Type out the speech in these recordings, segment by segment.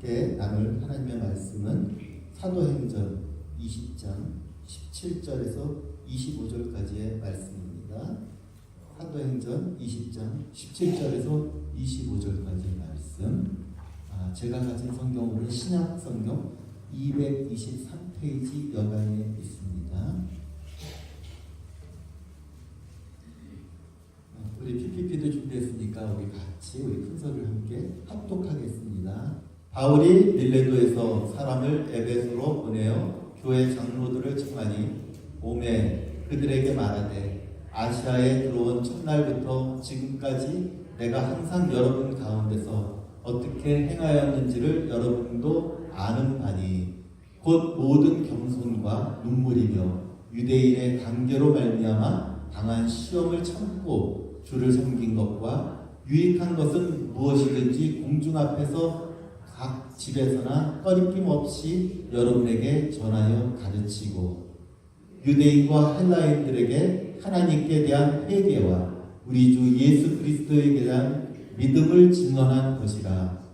함께 나눌 하나님의 말씀은 사도행전 20장 17절에서 25절까지의 말씀입니다. 사도행전 20장 17절에서 25절까지의 말씀. 제가 가진 성경으로는 신약 성경 223페이지 여간에 있습니다. 우리 PPT도 준비했으니까 우리 같이 우리 큰소리를 함께 합독하겠습니다. 바울이 밀레도에서 사람을 에베소로 보내어 교회 장로들을 청하니 오매 그들에게 말하되 아시아에 들어온 첫날부터 지금까지 내가 항상 여러분 가운데서 어떻게 행하였는지를 여러분도 아는 바니 곧 모든 겸손과 눈물이며 유대인의 강제로 말미암아 당한 시험을 참고 주를 섬긴 것과 유익한 것은 무엇이든지 공중 앞에서 각 집에서나 꺼리낌 없이 여러분에게 전하여 가르치고 유대인과 헬라인들에게 하나님께 대한 회개와 우리 주 예수 그리스도에 대한 믿음을 증언한 것이라.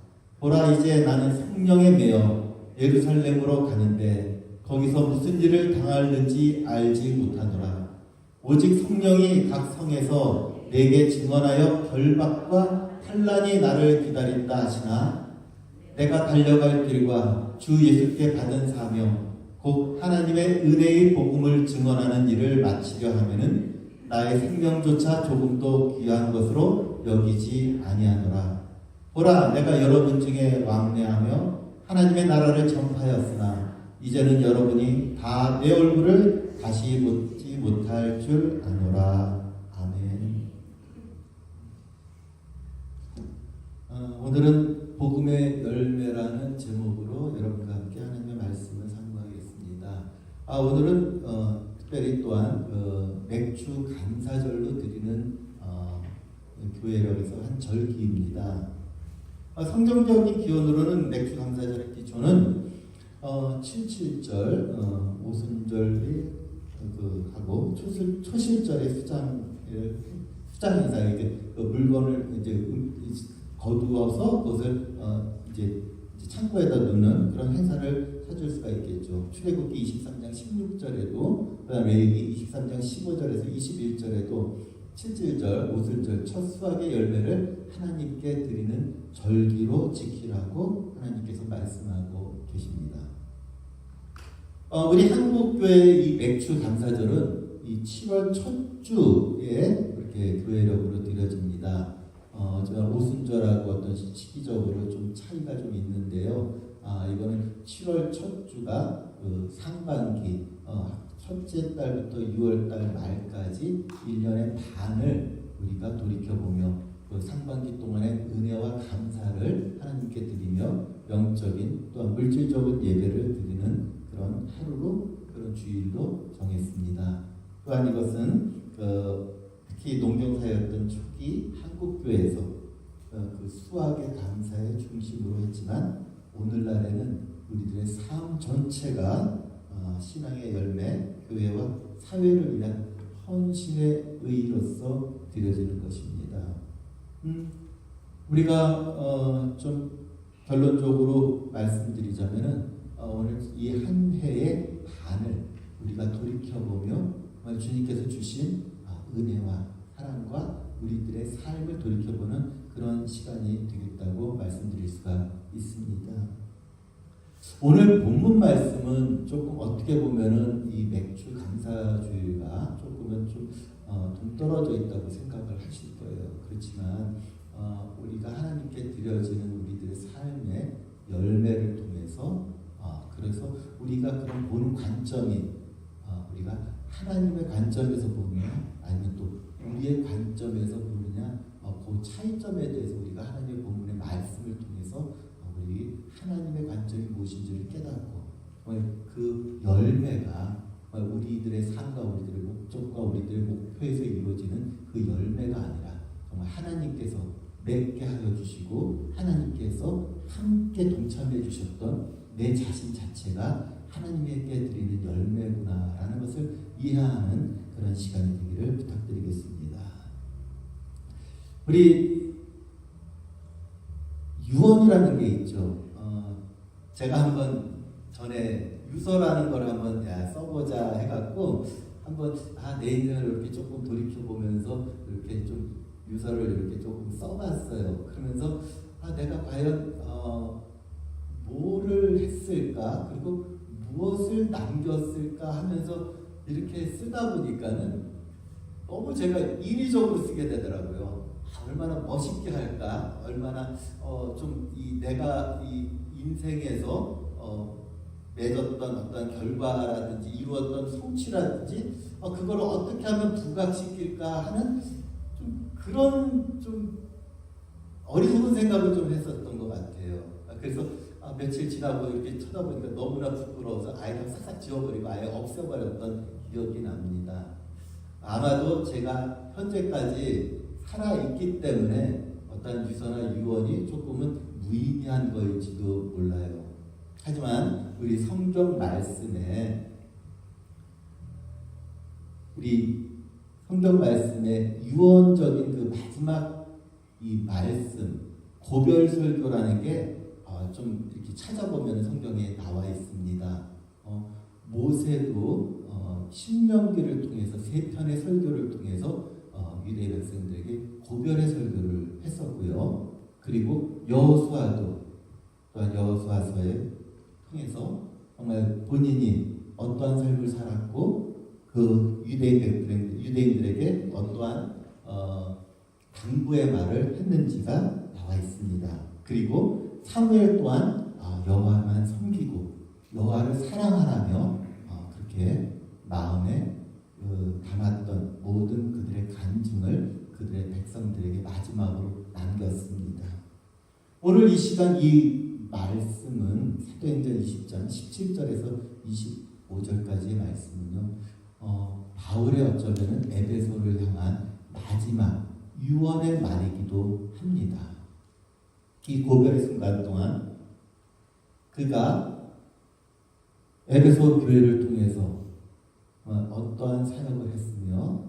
보라, 이제 나는 성령에 매여 예루살렘으로 가는데 거기서 무슨 일을 당할는지 알지 못하노라. 오직 성령이 각 성에서 내게 증언하여 결박과 환난이 나를 기다린다 하시나 내가 달려갈 길과 주 예수께 받은 사명 곧 하나님의 은혜의 복음을 증언하는 일을 마치려 하면은 나의 생명조차 조금도 귀한 것으로 여기지 아니하노라. 보라, 내가 여러분 중에 왕래하며 하나님의 나라를 전파하였으나 이제는 여러분이 다 내 얼굴을 다시 보지 못할 줄 아노라. 오늘은 복음의 열매라는 제목으로 여러분과 함께 하나님의 말씀을 상고하겠습니다. 오늘은 특별히 또한 맥주 감사절로 드리는 교회력에서 한 절기입니다. 성경적인 기원으로는 맥주 감사절의 기초는 77절 오순절이 하고 초실절의 수장 행사, 이렇게 물건을 이제 거두어서 그것을 이제 창고에다 놓는 그런 행사를 찾을 수가 있겠죠. 출애굽기 23장 16절에도 그다음에 23장 15절에서 21절에도 7절, 오순절 첫 수확의 열매를 하나님께 드리는 절기로 지키라고 하나님께서 말씀하고 계십니다. 우리 한국교회의 이 맥주 감사절은 이 7월 첫 주에 이렇게 교회력으로 드려집니다. 오순절하고 어떤 시기적으로 좀 차이가 좀 있는데요. 이거는 7월 첫 주가 상반기, 첫째 달부터 6월 달 말까지 1년의 반을 우리가 돌이켜보며 그 상반기 동안의 은혜와 감사를 하나님께 드리며 영적인 또한 물질적인 예배를 드리는 그런 하루로, 그런 주일로 정했습니다. 또한 이것은 특히 농경사였던 초기 한국교회에서 그 수학의 감사의 중심으로 했지만 오늘날에는 우리들의 삶 전체가 신앙의 열매, 교회와 사회를 위한 헌신의 의로서 드려지는 것입니다. 우리가 좀 결론적으로 말씀드리자면은 오늘 이 한 해의 반을 우리가 돌이켜보며 주님께서 주신 은혜와 사랑과 우리들의 삶을 돌이켜보는 그런 시간이 되겠다고 말씀드릴 수가 있습니다. 오늘 본문 말씀은 조금 어떻게 보면은 이 맥주 감사주의가 조금은 좀 동떨어져 있다고 생각을 하실 거예요. 그렇지만 우리가 하나님께 드려지는 우리들의 삶의 열매를 통해서 그래서 우리가 그런 보는 관점이 우리가 하나님의 관점에서 보느냐 아니면 또 우리의 관점에서 보느냐 그 차이점에 대해서 우리가 하나님의 본문의 말씀을 통해서 우리 하나님의 관점이 무엇인지를 깨닫고 그 열매가 우리들의 삶과 우리들의 목적과 우리들의 목표에서 이루어지는 그 열매가 아니라 정말 하나님께서 맺게 하여 주시고 하나님께서 함께 동참해 주셨던 내 자신 자체가 하나님에게 드리는 열매구나라는 것을 이해하는 그런 시간이 되기를 부탁드리겠습니다. 우리 유언이라는 게 있죠. 제가 한번 전에 유서라는 걸 한번 써보자 해갖고 한번 내 인생을 이렇게 조금 돌이켜 보면서 이렇게 좀 유서를 이렇게 조금 써봤어요. 그러면서 내가 과연 뭐를 했을까, 그리고 무엇을 남겼을까 하면서 이렇게 쓰다 보니까는 너무 제가 인위적으로 쓰게 되더라고요. 얼마나 멋있게 할까, 얼마나 좀 내가 이 인생에서 맺었던 어떤 결과라든지 이루었던 성취라든지 그걸 어떻게 하면 부각시킬까 하는 좀 그런 좀 어리석은 생각을 좀 했었던 것 같아요. 그래서 며칠 지나고 이렇게 쳐다보니까 너무나 부끄러워서 아예 싹싹 지워버리고 아예 없애버렸던 기억이 납니다. 아마도 제가 현재까지 살아있기 때문에 어떤 유서나 유언이 조금은 무의미한 거일지도 몰라요. 하지만 우리 성경 말씀에 유언적인 그 마지막 이 말씀, 고별설교라는 게 좀 이렇게 찾아보면 성경에 나와 있습니다. 모세도 신명기를 통해서 세 편의 설교를 통해서 유대 백성들에게 고별의 설교를 했었고요. 그리고 여호수아도 또한 여호수아서에 통해서 정말 본인이 어떠한 삶을 살았고 그 유대인들에게 어떠한 당부의 말을 했는지가 나와 있습니다. 그리고 사무엘 또한 여호와만 섬기고 여호와를 사랑하라며 그렇게 마음에 담았던 모든 그들의 간증을 그들의 백성들에게 마지막으로 남겼습니다. 오늘 이 시간 이 말씀은 사도행전 20장 17절에서 25절까지의 말씀은요, 바울의 어쩌면은 에베소를 향한 마지막 유언의 말이기도 합니다. 이 고별의 순간 동안 그가 에베소 교회를 통해서 어떠한 사역을 했으며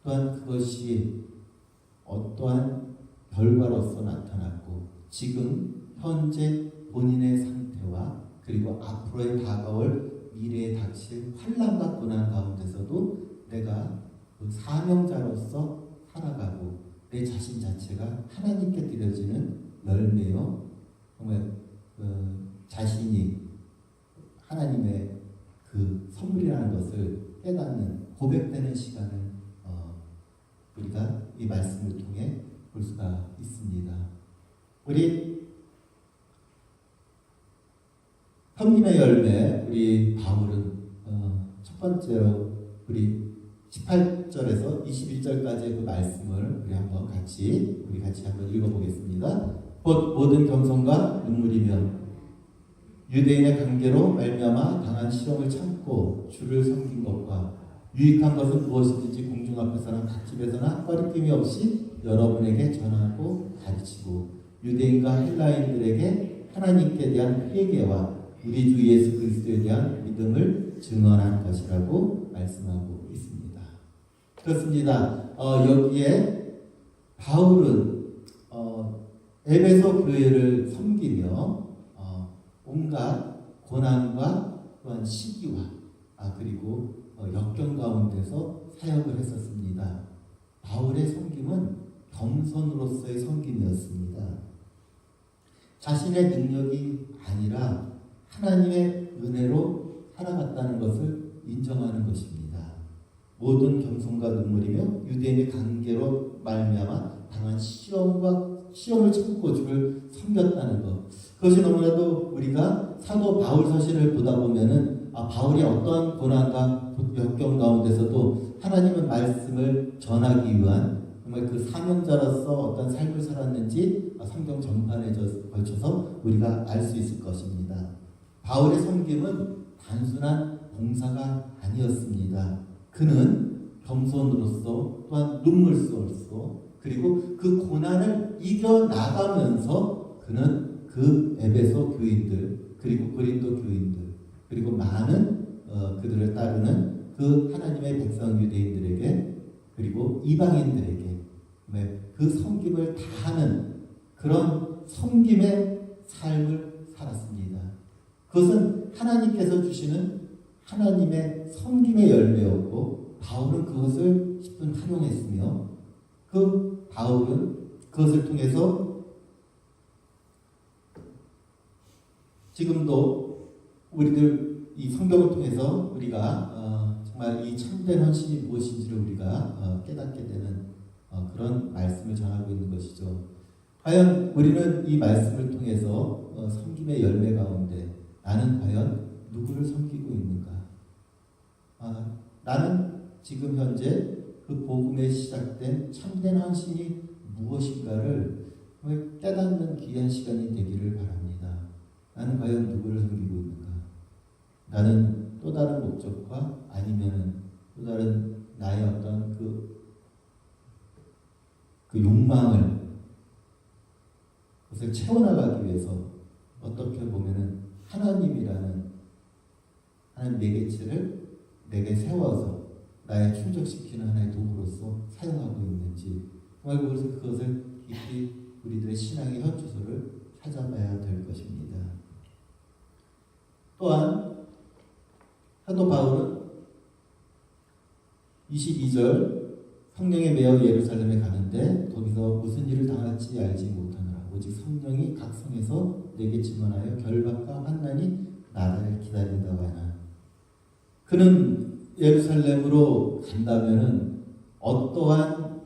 또한 그것이 어떠한 결과로서 나타났고 지금 현재 본인의 상태와 그리고 앞으로의 다가올 미래에 닥칠 환난과 고난 가운데서도 내가 그 사명자로서 살아가고 내 자신 자체가 하나님께 드려지는 열매요, 정말 자신이 하나님의 그 선물이라는 것을 깨닫는 고백되는 시간을 우리가 이 말씀을 통해 볼 수가 있습니다. 우리 섬김의 열매, 우리 바울은 첫 번째로 우리 18절에서 21절까지의 그 말씀을 우리 같이 한번 읽어보겠습니다. 곧 모든 겸손과 눈물이며 유대인의 관계로 말미암아 당한 시험을 참고 주를 섬긴 것과 유익한 것은 무엇이든지 공중 앞에서나 갓집에서나 꺼리낌이 없이 여러분에게 전하고 가르치고 유대인과 헬라인들에게 하나님께 대한 회개와 우리 주 예수 그리스도에 대한 믿음을 증언한 것이라고 말씀하고 있습니다. 그렇습니다. 여기에 바울은 에베소 교회를 섬기며 온갖 고난과 또한 시기와 그리고 역경 가운데서 사역을 했었습니다. 바울의 섬김은 겸손으로서의 섬김이었습니다. 자신의 능력이 아니라 하나님의 은혜로 살아갔다는 것을 인정하는 것입니다. 모든 겸손과 눈물이며 유대인의 관계로 말미암아 당한 시험을 참고 주를 섬겼다는 것. 그것이 너무나도 우리가 사도 바울 서신을 보다 보면은 바울이 어떠한 고난과 역경 가운데서도 하나님의 말씀을 전하기 위한 정말 그 사명자로서 어떤 삶을 살았는지 성경 전반에 걸쳐서 우리가 알 수 있을 것입니다. 바울의 섬김은 단순한 봉사가 아니었습니다. 그는 겸손으로서 또한 눈물로써 그리고 그 고난을 이겨나가면서 그는 그 에베소 교인들 그리고 고린도 교인들 그리고 많은 그들을 따르는 그 하나님의 백성 유대인들에게 그리고 이방인들에게 그 섬김을 다하는 그런 섬김의 삶을 살았습니다. 그것은 하나님께서 주시는 하나님의 섬김의 열매였고 바울은 그것을 십분 활용했으며 그 바울은 그것을 통해서 지금도 우리들 이 성경을 통해서 우리가 정말 이 참된 헌신이 무엇인지를 우리가 깨닫게 되는 그런 말씀을 전하고 있는 것이죠. 과연 우리는 이 말씀을 통해서 섬김의 열매 가운데 나는 과연 누구를 섬기고 있는가? 나는 지금 현재 그 복음에 시작된 참된 헌신이 무엇인가를 깨닫는 귀한 시간이 되기를 바랍니다. 나는 과연 누구를 섬기고 있는가? 나는 또 다른 목적과 아니면 또 다른 나의 어떤 그 욕망을 그것을 채워나가기 위해서 어떻게 보면은 하나님이라는 하나님 매개체를 내게 세워서 나의 충족시키는 하나의 도구로서 사용하고 있는지 정말 그것을 깊이 우리들의 신앙의 현주소를 찾아봐야 될 것입니다. 또한 사도 바울은 22절 성령에 매여 예루살렘에 가는데 거기서 무슨 일을 당할지 알지 못하노라. 오직 성령이 각 성에서 내게 증언하여 결박과 환난이 나를 기다린다고 하나. 그는 예루살렘으로 간다면은 어떠한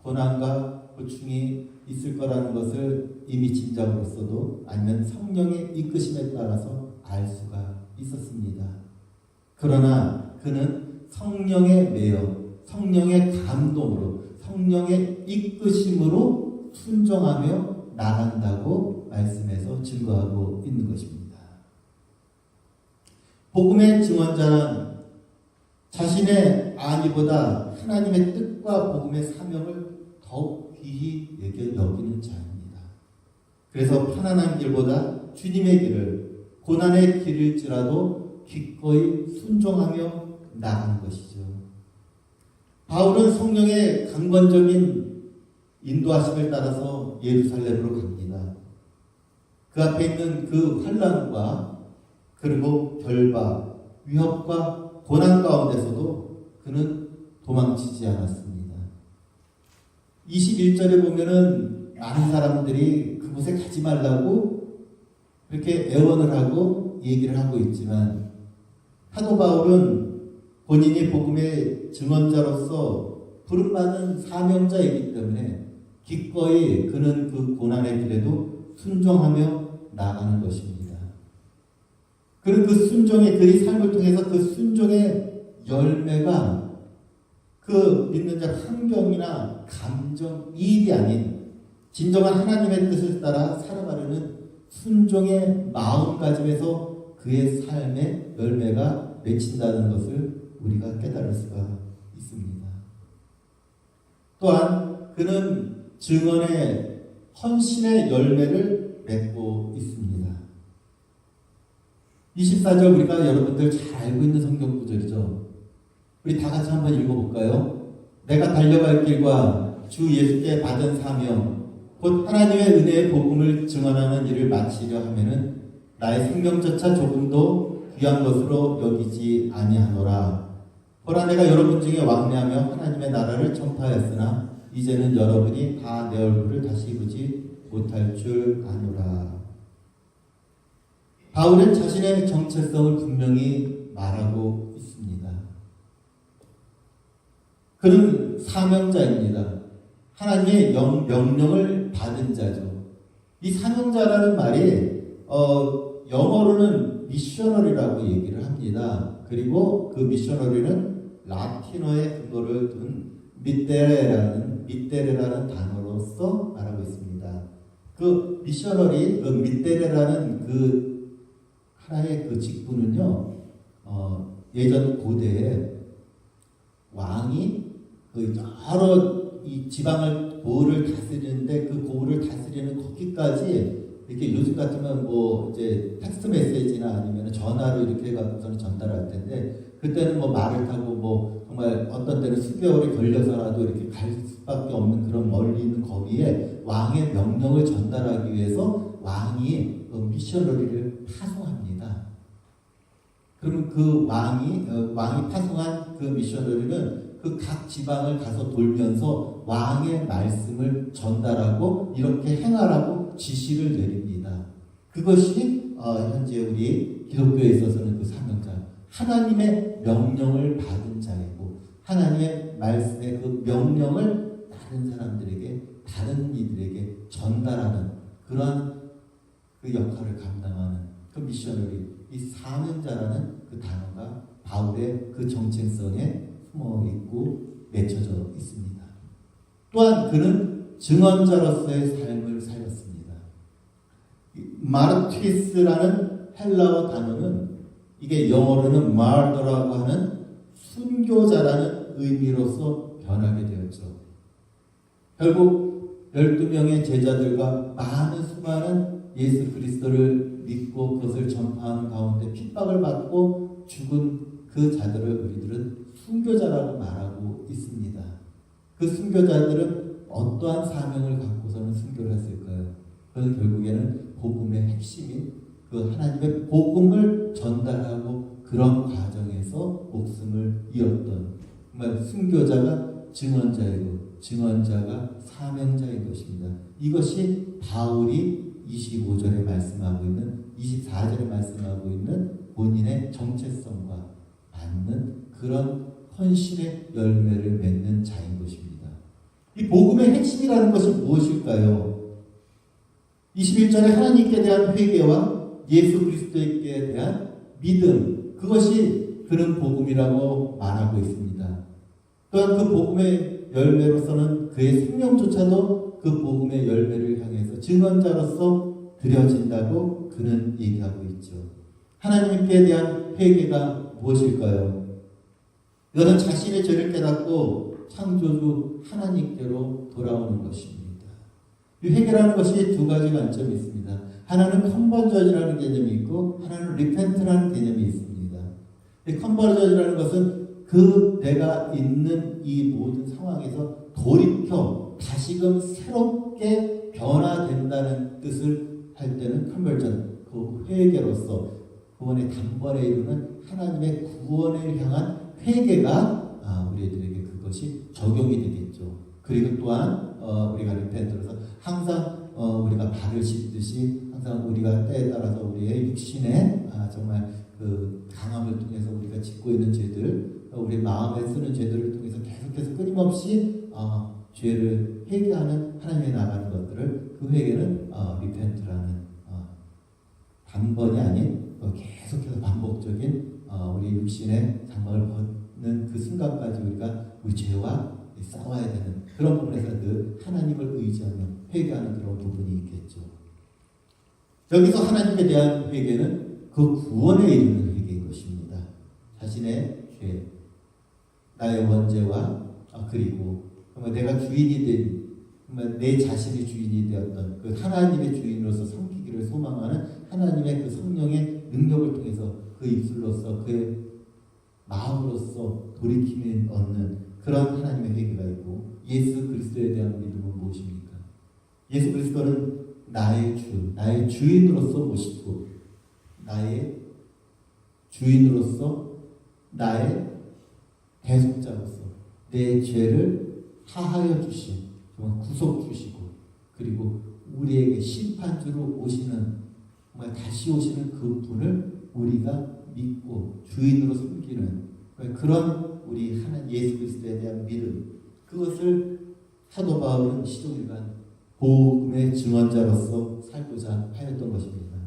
고난과 고충이 있을 거라는 것을 이미 짐작으로써도 아니면 성령의 이끄심에 따라서 알 수가 있었습니다. 그러나 그는 성령에 매여 성령의 감동으로 성령의 이끄심으로 순종하며 나간다고 말씀에서 증거하고 있는 것입니다. 복음의 증언자는 자신의 안위보다 하나님의 뜻과 복음의 사명을 더욱 귀히 여기는 자입니다. 그래서 편안한 길보다 주님의 길을 고난의 길일지라도 기꺼이 순종하며 나가는 것이죠. 바울은 성령의 강권적인 인도하심을 따라서 예루살렘으로 갑니다. 그 앞에 있는 그 환난과 그리고 결박, 위협과 고난 가운데서도 그는 도망치지 않았습니다. 21절에 보면은 많은 사람들이 그곳에 가지 말라고 그렇게 애원을 하고 얘기를 하고 있지만 사도 바울은 본인이 복음의 증언자로서 부름받은 사명자이기 때문에 기꺼이 그는 그 고난의 길에도 순종하며 나가는 것입니다. 그리고 그 순종의 그의 삶을 통해서 그 순종의 열매가 그 믿는 자 환경이나 감정, 이익이 아닌 진정한 하나님의 뜻을 따라 살아가려는 순종의 마음가짐에서 그의 삶의 열매가 맺힌다는 것을 우리가 깨달을 수가 있습니다. 또한 그는 증언의 헌신의 열매를 맺고 있습니다. 24절 우리가 여러분들 잘 알고 있는 성경 구절이죠. 우리 다 같이 한번 읽어볼까요? 내가 달려갈 길과 주 예수께 받은 사명 곧 하나님의 은혜의 복음을 증언하는 일을 마치려 하면은 나의 생명조차 조금도 귀한 것으로 여기지 아니하노라. 보라 내가 여러분 중에 왕래하며 하나님의 나라를 전파하였으나 이제는 여러분이 다 내 얼굴을 다시 보지 못할 줄 아노라. 바울은 자신의 정체성을 분명히 말하고 있습니다. 그는 사명자입니다. 하나님의 명령을 받은 자죠. 이 사명자라는 말이 영어로는 미셔너리라고 얘기를 합니다. 그리고 그 미셔너리는 라틴어의 근거를 둔 미테레라는 단어로서 말하고 있습니다. 그 미셔너리, 그 미테레라는 그 하나의 그 직분은요, 예전 고대에 왕이 그 여러 이 지방을 고을을 다스리는데 그 고을을 다스리는 거기까지 이렇게 요즘 같으면 뭐 이제 텍스트 메시지나 아니면 전화로 이렇게 해가지고서는 전달할 텐데 그때는 뭐 말을 타고 뭐 정말 어떤 때는 수개월이 걸려서라도 이렇게 갈 수밖에 없는 그런 멀리 있는 거기에 왕의 명령을 전달하기 위해서 왕이 그 미셔너리를 파송합니다. 그러면 그 왕이 파송한 그 미셔너리는 그 각 지방을 가서 돌면서 왕의 말씀을 전달하고 이렇게 행하라고 지시를 내립니다. 그것이 현재 우리 기독교에 있어서는 그 사명자, 하나님의 명령을 받은 자이고 하나님의 말씀의 그 명령을 다른 사람들에게, 다른 이들에게 전달하는 그러한 그 역할을 감당하는 그 미셔너리, 이 사명자라는 그 단어가 바울의 그 정체성에 숨어 있고 맺혀져 있습니다. 또한 그는 증언자로서의 삶을 살렸습니다. 마르티스라는 헬라어 단어는 이게 영어로는 마르더라고 하는 순교자라는 의미로서 변하게 되었죠. 결국 12명의 제자들과 많은 수많은 예수 그리스도를 믿고 그것을 전파하는 가운데 핍박을 받고 죽은 그 자들을 우리들은 순교자라고 말하고 있습니다. 그 순교자들은 어떠한 사명을 갖고서는 순교를 했을까요? 그건 결국에는 복음의 핵심인 그 하나님의 복음을 전달하고 그런 과정에서 목숨을 잃었던 정말 순교자가 증언자이고 증언자가 사명자인 것입니다. 이것이 바울이 25절에 말씀하고 있는 24절에 말씀하고 있는 본인의 정체성과 맞는 그런 헌신의 열매를 맺는 자인 것입니다. 이 복음의 핵심이라는 것이 무엇일까요? 21절에 하나님께 대한 회개와 예수 그리스도께 대한 믿음, 그것이 그는 복음이라고 말하고 있습니다. 또한 그 복음의 열매로서는 그의 생명조차도 그 복음의 열매를 향해서 증언자로서 드려진다고 그는 얘기하고 있죠. 하나님께 대한 회개가 무엇일까요? 이것은 자신의 죄를 깨닫고 창조주 하나님께로 돌아오는 것입니다. 이 회개라는 것이 두 가지 관점이 있습니다. 하나는 컨버전이라는 개념이 있고 하나는 리펜트라는 개념이 있습니다. 이 컨버전이라는 것은 그 내가 있는 이 모든 상황에서 돌이켜 다시금 새롭게 변화된다는 뜻을 할 때는 컨버전, 그 회개로서 구원의 단번에 이루는 하나님의 구원을 향한 회개가 우리들에게 그것이 적용이 되겠죠. 그리고 또한 우리가 리펜트로서 항상 우리가 발을 씻듯이 항상 우리가 때에 따라서 우리의 육신의 정말 그 강함을 통해서 우리가 짓고 있는 죄들, 우리 마음에 쓰는 죄들을 통해서 계속해서 끊임없이 죄를 회개하는 하나님에 나가는 것들을 그 회개는 리펜트라는 단번이 아닌 계속해서 반복적인 우리 육신의 장막을 벗는 그 순간까지 우리가 우리 죄와 싸워야 되는 그런 부분에서 늘 하나님을 의지하며 회개하는 그런 부분이 있겠죠. 여기서 하나님에 대한 회개는 그 구원에 이르는 회개인 것입니다. 자신의 죄, 나의 원죄와 그리고 내가 주인이 된, 내 자신이 주인이 되었던 그 하나님의 주인으로서 섬기기를 소망하는 하나님의 그 성령의 능력을 통해서 그 입술로서 그의 마음으로서 돌이킴을 얻는 그런 하나님의 회개가 있고, 예수 그리스도에 대한 믿음은 무엇입니까? 예수 그리스도는 나의 주, 나의 주인으로서 모시고 나의 주인으로서 나의 대속자로서 내 죄를 사하여 주신 구속 주시고, 그리고 우리에게 심판주로 오시는, 정말 다시 오시는 그 분을 우리가 믿고 주인으로 섬기는 그런 우리 하나님 예수 그리스도에 대한 믿음, 그것을 사도 바울은 시종일관 복음의 증언자로서 살고자 하였던 것입니다.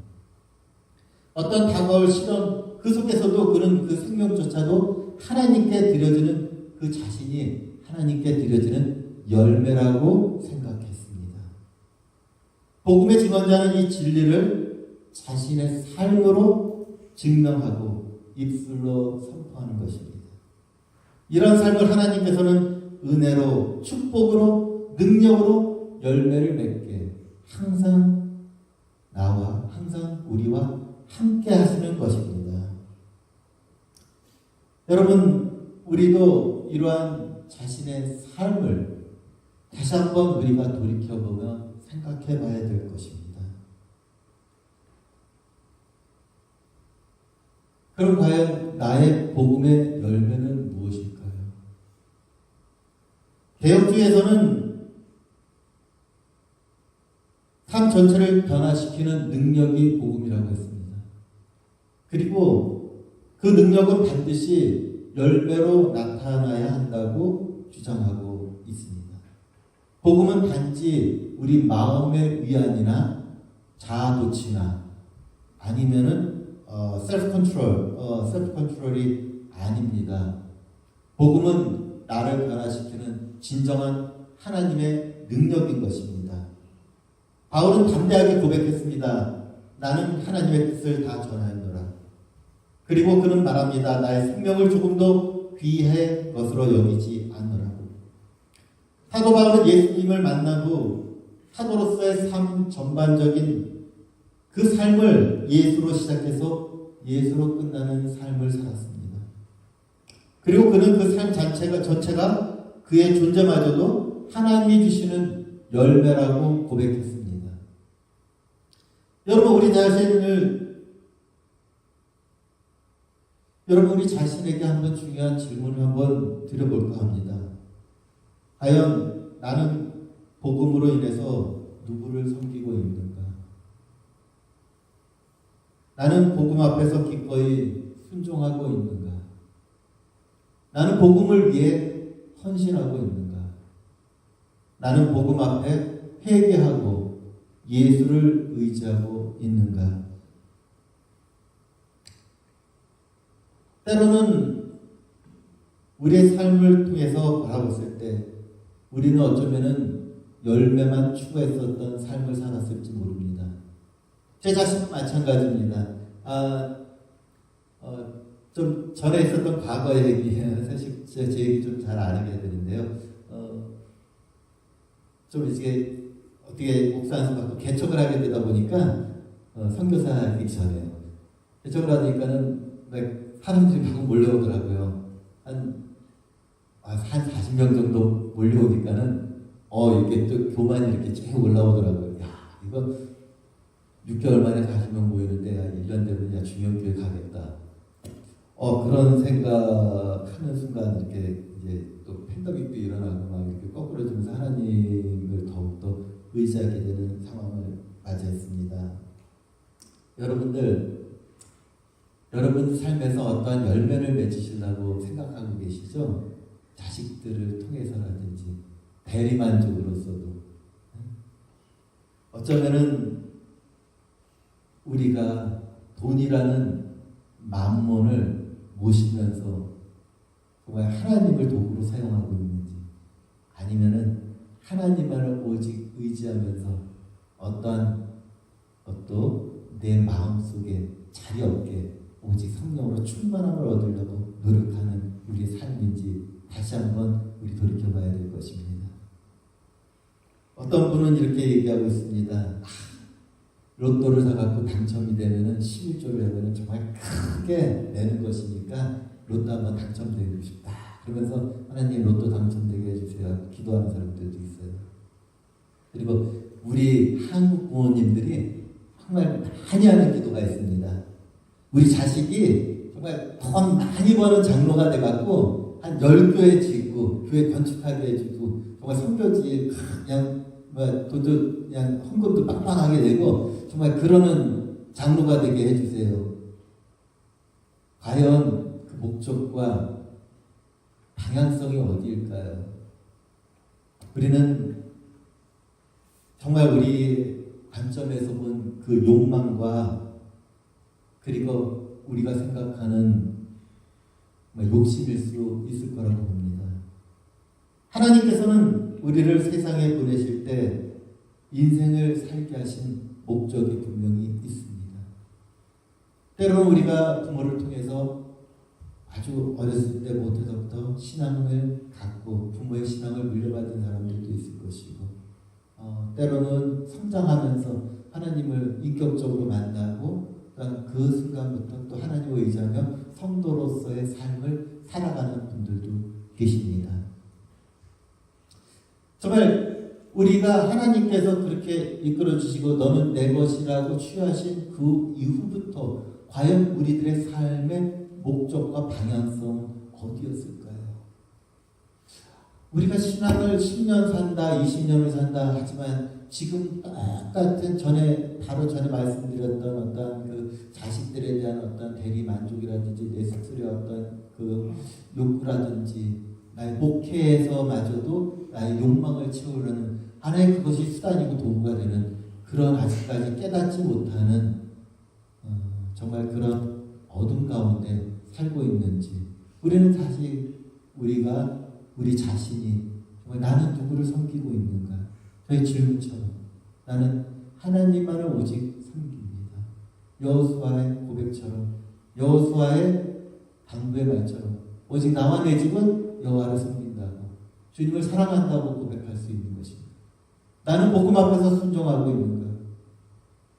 어떤 다가올 시련 그 속에서도 그는 그 생명조차도 하나님께 드려지는 그 자신이 하나님께 드려지는 열매라고 생각했습니다. 복음의 증언자는 이 진리를 자신의 삶으로 증명하고 입술로 선포하는 것입니다. 이런 삶을 하나님께서는 은혜로, 축복으로, 능력으로 열매를 맺게 항상 나와, 항상 우리와 함께 하시는 것입니다. 여러분, 우리도 이러한 자신의 삶을 다시 한번 우리가 돌이켜보며 생각해 봐야 될 것입니다. 그럼 과연 나의 복음의 열매는 무엇일까요? 개혁주의에서는 삶 전체를 변화시키는 능력이 복음이라고 했습니다. 그리고 그 능력은 반드시 열매로 나타나야 한다고 주장하고 있습니다. 복음은 단지 우리 마음의 위안이나 자아도취나 아니면은 셀프 컨트롤이 아닙니다. 복음은 나를 변화시키는 진정한 하나님의 능력인 것입니다. 바울은 담대하게 고백했습니다. 나는 하나님의 뜻을 다 전하였노라. 그리고 그는 말합니다. 나의 생명을 조금도 귀해 것으로 여기지 않노라고. 사도 바울은 예수님을 만난 후 사도로서의 삶 전반적인 그 삶을 예수로 시작해서 예수로 끝나는 삶을 살았습니다. 그리고 그는 그 삶 전체가 그의 존재마저도 하나님이 주시는 열매라고 고백했습니다. 여러분 우리 자신에게 한번 중요한 질문을 한번 드려볼까 합니다. 과연 나는 복음으로 인해서 누구를 섬기고 있는가? 나는 복음 앞에서 기꺼이 순종하고 있는가? 나는 복음을 위해 헌신하고 있는가? 나는 복음 앞에 회개하고 예수를 의지하고 있는가? 때로는 우리의 삶을 통해서 바라봤을 때 우리는 어쩌면은 열매만 추구했었던 삶을 살았을지 모릅니다. 제 자신도 마찬가지입니다. 좀 전에 있었던 과거의 얘기예요. 사실 제 얘기 좀 잘 안 하게 되는데요. 좀 이제 어떻게 목사 안수 받고 개척을 하게 되다 보니까 선교사 하기 전에요. 개척을 하니까는 사람들이 막 몰려오더라고요. 한 40명 정도 몰려오니까는 이렇게 또 교만이 이렇게 쭉 올라오더라고요. 야, 이거 6개월 만에 40명 모이는데 1년 되면 중형교회 가겠다. 그런 생각하는 순간 이렇게 이제 또 팬더믹도 일어나고 막 이렇게 거꾸로지면서 하나님을 더욱더 의지하게 되는 상황을 맞이했습니다. 여러분 삶에서 어떠한 열매를 맺으시려고 생각하고 계시죠? 자식들을 통해서라든지 대리만족으로서도 어쩌면은 우리가 돈이라는 만몬을 모시면서 정말 하나님을 도구로 사용하고 있는지 아니면은 하나님만을 오직 의지하면서 어떠한 것도 내 마음속에 자리 없게 오직 성령으로 충만함을 얻으려고 노력하는 우리의 삶인지 다시 한번 우리 돌이켜봐야 될 것입니다. 어떤 분은 이렇게 얘기하고 있습니다. 로또를 사갖고 당첨이 되면은 11조를 하면은 정말 크게 내는 것이니까 로또 한번 당첨되고 싶다. 그러면서 하나님 로또 당첨되게 해주세요. 기도하는 사람들도 있어요. 그리고 우리 한국 부모님들이 정말 많이 하는 기도가 있습니다. 우리 자식이 정말 돈 많이 버는 장로가 돼갖고 한 10교회 짓고 교회 건축하게 해주고 정말 선교지 그냥 돈도 그냥 헌금도 빡빡하게 되고 정말 그러는 장로가 되게 해주세요. 과연 그 목적과 방향성이 어디일까요? 우리는 정말 우리 관점에서 본 그 욕망과 그리고 우리가 생각하는 욕심일 수 있을 거라고 봅니다. 하나님께서는 우리를 세상에 보내실 때 인생을 살게 하신 목적이 분명히 있습니다. 때로는 우리가 부모를 통해서 아주 어렸을 때부터 신앙을 갖고 부모의 신앙을 물려받은 사람들도 있을 것이고 때로는 성장하면서 하나님을 인격적으로 만나고 그 순간부터 또 하나님을 의지하며 성도로서의 삶을 살아가는 분들도 계십니다. 정말 우리가 하나님께서 그렇게 이끌어 주시고 너는 내 것이라고 취하신 그 이후부터 과연 우리들의 삶의 목적과 방향성은 어디였을까요? 우리가 신앙을 10년 산다, 20년을 산다 하지만 지금 똑같은 바로 전에 말씀드렸던 어떤 그 자식들에 대한 어떤 대리 만족이라든지 내 스스로의 어떤 그 욕구라든지 나의 목회에서마저도 나의 욕망을 채우려는 하나의 그것이 수단이고 도구가 되는 그런 아직까지 깨닫지 못하는 정말 그런 어둠 가운데 살고 있는지 우리는 사실 우리 자신이 정말 나는 누구를 섬기고 있는가? 저희 질문처럼 나는 하나님만을 오직 섬깁니다. 여호수아의 고백처럼 여호수아의 당부의 말처럼 오직 나와 내 집은 여호와를 섬긴다고 주님을 사랑한다고 고백할 수 있는 것입니다. 나는 복음 앞에서 순종하고 있는가?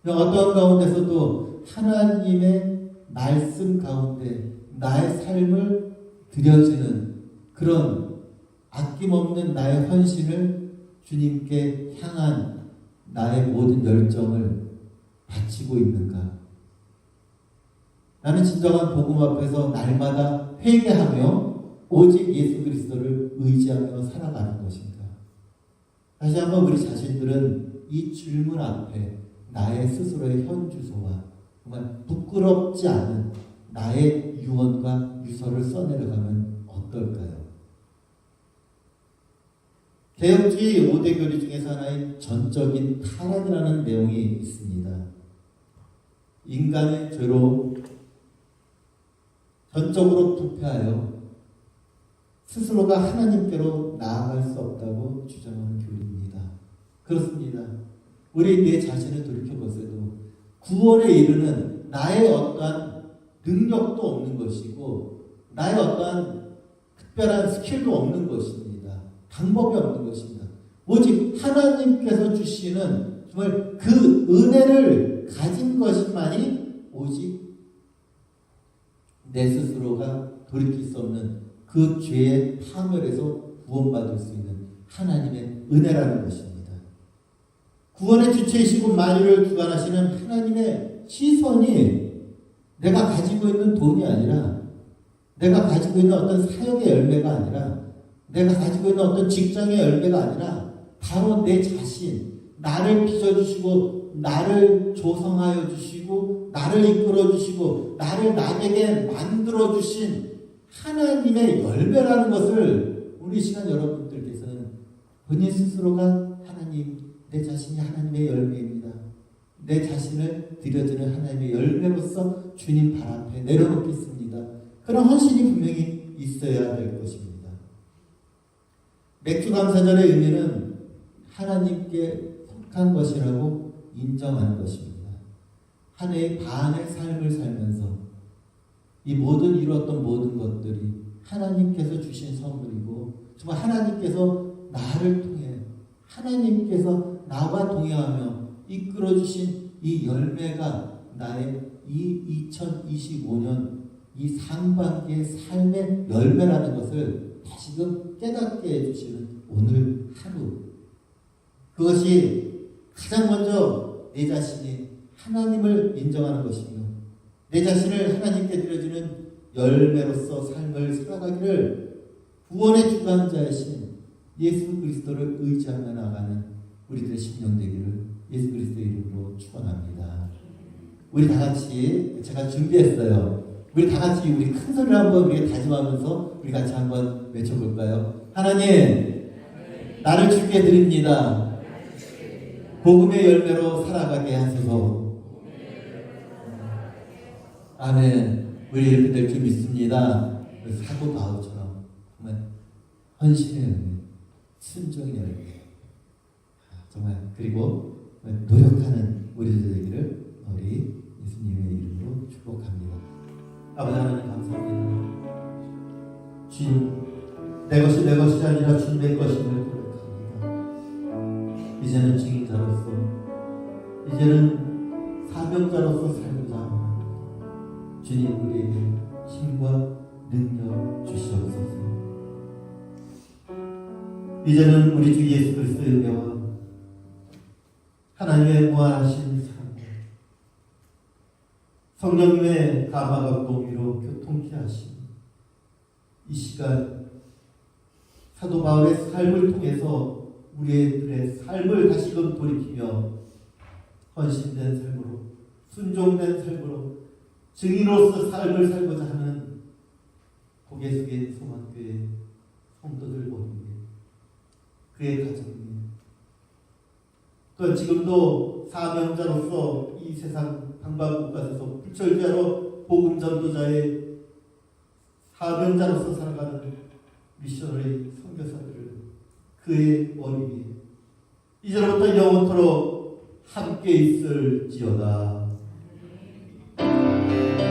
어떤 가운데서도 하나님의 말씀 가운데 나의 삶을 드려지는 그런 아낌없는 나의 헌신을 주님께 향한 나의 모든 열정을 바치고 있는가? 나는 진정한 복음 앞에서 날마다 회개하며 오직 예수 그리스도를 의지하며 살아가는 것인가? 다시 한번 우리 자신들은 이 질문 앞에 나의 스스로의 현주소와 정말 부끄럽지 않은 나의 유언과 유서를 써내려가면 어떨까요? 개혁주의 5대 교리 중에서 하나인 전적인 타락이라는 내용이 있습니다. 인간의 죄로 전적으로 부패하여 스스로가 하나님께로 나아갈 수 없다고 주장하는 교리입니다. 그렇습니다. 우리 내 자신을 돌이켜보세요. 구원에 이르는 나의 어떠한 능력도 없는 것이고 나의 어떠한 특별한 스킬도 없는 것입니다. 방법이 없는 것입니다. 오직 하나님께서 주시는 정말 그 은혜를 가진 것만이 오직 내 스스로가 돌이킬 수 없는 그 죄의 파멸에서 구원받을 수 있는 하나님의 은혜라는 것입니다. 구원의 주체이시고 만유를 주관하시는 하나님의 시선이 내가 가지고 있는 돈이 아니라 내가 가지고 있는 어떤 사역의 열매가 아니라 내가 가지고 있는 어떤 직장의 열매가 아니라 바로 내 자신, 나를 빚어주시고 나를 조성하여 주시고 나를 이끌어 주시고 나를 나에게 만들어 주신 하나님의 열매라는 것을 우리 시간 여러분들께서는 본인 스스로가 하나님, 내 자신이 하나님의 열매입니다. 내 자신을 드려지는 하나님의 열매로서 주님 발 앞에 내려놓겠습니다. 그런 헌신이 분명히 있어야 될 것입니다. 맥주 감사절의 의미는 하나님께 속한 것이라고 인정하는 것입니다. 한 해의 반의 삶을 살면서 이 이루었던 모든 것들이 하나님께서 주신 선물이고 정말 하나님께서 나를 통해 하나님께서 나와 동행하며 이끌어주신 이 열매가 나의 이 2025년 이 상반기의 삶의 열매라는 것을 다시금 깨닫게 해주시는 오늘 하루, 그것이 가장 먼저 내 자신이 하나님을 인정하는 것이며 내 자신을 하나님께 드려지는 열매로서 삶을 살아가기를 구원의 주관자이신 예수 그리스도를 의지하며 나가는 우리들의 심령 되기를 예수 그리스도의 이름으로 축원합니다. 우리 다 같이 제가 준비했어요. 우리 다 같이 우리 큰 소리를 한번 우리 다짐하면서 우리 같이 한번 외쳐볼까요? 하나님, 나를 주께 드립니다. 복음의 열매로 살아가게 하소서. 아멘. 우리 이렇게 될 줄 믿습니다. 사도 바울처럼 정말 헌신의 열매, 순종의 열매, 정말 그리고 노력하는 우리들 되기를 우리 예수님의 이름으로 축복합니다. 아버지 하나님 감사합니다. 주님, 내 것이 내 것이 아니라 주님의 것임을 고백합니다. 이제는 증인자로서, 이제는 사명자로서 살고자 합니다. 주님, 우리에게 힘과 능력 주시옵소서. 이제는 우리 주 예수 그리스도의 은혜와 하나님의 무한하신 사랑, 성령님의 감화가 공유로 교통케 하시니 이 시간 사도 바울의 삶을 통해서 우리들의 삶을 다시금 돌이키며 헌신된 삶으로, 순종된 삶으로 증인으로서 삶을 살고자 하는 고개 숙인 송환교회 성도들 모두에게, 그의 가정에, 또 지금도 사명자로서 이 세상 방방곡곡에서 불철주야로 복음 전도자의 사명자로서 살아가는 미셔너리 선교사들을 그의 머리 위에 이제부터 영원토록 함께 있을지어다.